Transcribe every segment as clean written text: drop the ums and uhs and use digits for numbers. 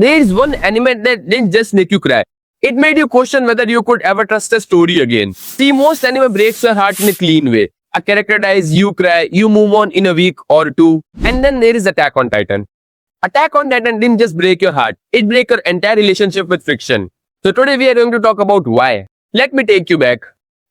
There is one anime that didn't just make you cry. It made you question whether you could ever trust a story again. See, most anime breaks your heart in a clean way. A character dies, you cry, you move on in a week or two, and then there is Attack on Titan. Attack on Titan didn't just break your heart, it broke your entire relationship with fiction. So today we are going to talk about why. Let me take you back.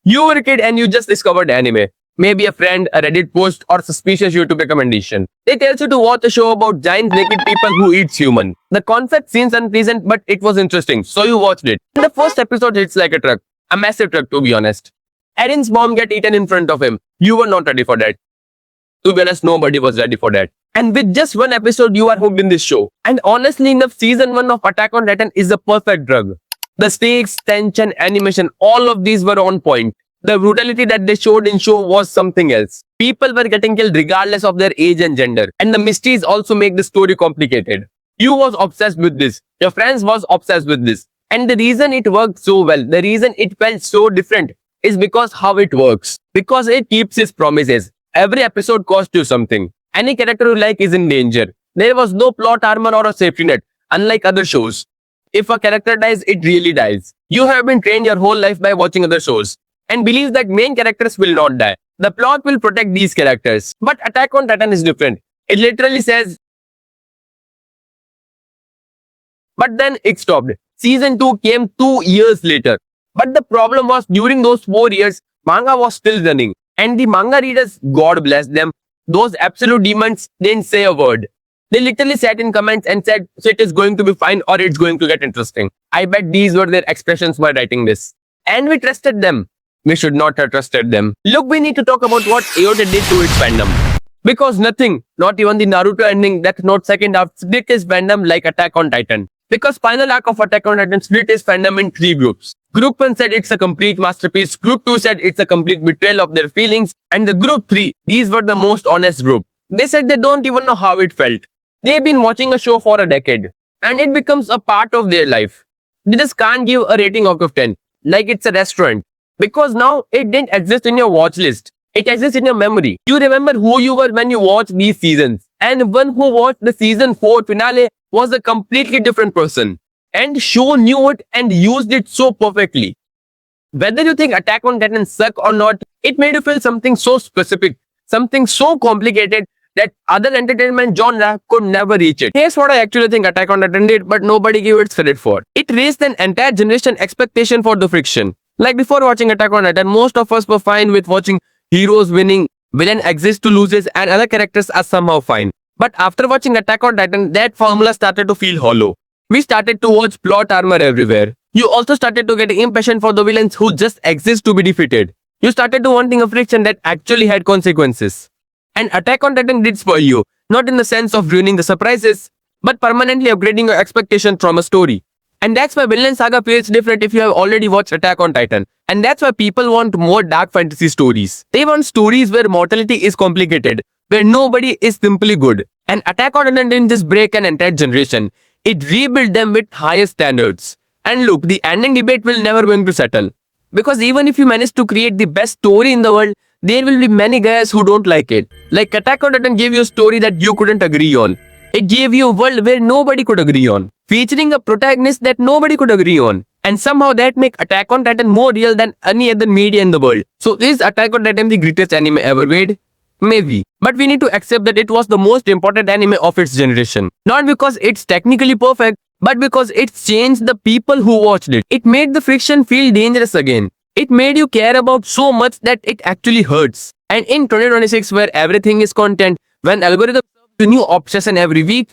You were a kid and you just discovered anime. Maybe a friend, a Reddit post, or suspicious YouTube recommendation. They tells you to watch a show about giant naked people who eats human. The concept seems unpleasant, but it was interesting, so you watched it. In the first episode hits like a truck. A massive truck, to be honest. Erin's mom get eaten in front of him. You were not ready for that. To be honest, nobody was ready for that. And with just one episode, you are hooked in this show. And honestly enough, season 1 of Attack on Titan is the perfect drug. The stakes, tension, animation, all of these were on point. The brutality that they showed in show was something else. People were getting killed regardless of their age and gender. And the mysteries also make the story complicated. You was obsessed with this. Your friends was obsessed with this. And the reason it worked so well, the reason it felt so different is because how it works. Because it keeps its promises. Every episode costs you something. Any character you like is in danger. There was no plot armor or a safety net, unlike other shows. If a character dies, it really dies. You have been trained your whole life by watching other shows and believe that main characters will not die. The plot will protect these characters. But Attack on Titan is different. It literally says, but then it stopped. Season 2 came 2 years later. But the problem was during those 4 years, manga was still running. And the manga readers, God bless them, those absolute demons didn't say a word. They literally sat in comments and said, so it is going to be fine or it's going to get interesting. I bet these were their expressions while writing this. And we trusted them. We should not have trusted them. Look, we need to talk about what AOT did to its fandom. Because nothing, not even the Naruto ending, that not second half, split its fandom like Attack on Titan. Because final arc of Attack on Titan split its fandom in 3 groups. Group 1 said it's a complete masterpiece. Group 2 said it's a complete betrayal of their feelings. And the group 3, these were the most honest group. They said they don't even know how it felt. They've been watching a show for a decade. And it becomes a part of their life. They just can't give a rating out of 10. Like it's a restaurant. Because now it didn't exist in your watch list. It exists in your memory. You remember who you were when you watched these seasons. And one who watched the season 4 finale was a completely different person. And show knew it and used it so perfectly. Whether you think Attack on Titan suck or not, it made you feel something so specific, something so complicated that other entertainment genre could never reach it. Here's what I actually think Attack on Titan did, but nobody gave it credit for. It raised an entire generation expectation for the friction. Like before watching Attack on Titan, most of us were fine with watching heroes winning, villain exists to loses, and other characters are somehow fine. But after watching Attack on Titan, that formula started to feel hollow. We started to watch plot armor everywhere. You also started to get impatient for the villains who just exist to be defeated. You started to wanting a friction that actually had consequences. And Attack on Titan did spoil you, not in the sense of ruining the surprises, but permanently upgrading your expectation from a story. And that's why Vinland Saga feels different if you have already watched Attack on Titan. And that's why people want more dark fantasy stories. They want stories where mortality is complicated, where nobody is simply good. And Attack on Titan didn't just break an entire generation. It rebuilt them with higher standards. And look, the ending debate will never going to settle. Because even if you manage to create the best story in the world, there will be many guys who don't like it. Like Attack on Titan gave you a story that you couldn't agree on. It gave you a world where nobody could agree on. Featuring a protagonist that nobody could agree on. And somehow that make Attack on Titan more real than any other media in the world. So is Attack on Titan the greatest anime ever made? Maybe. But we need to accept that it was the most important anime of its generation. Not because it's technically perfect, but because it changed the people who watched it. It made the friction feel dangerous again. It made you care about so much that it actually hurts. And in 2026, where everything is content, when algorithms serve you new obsession every week,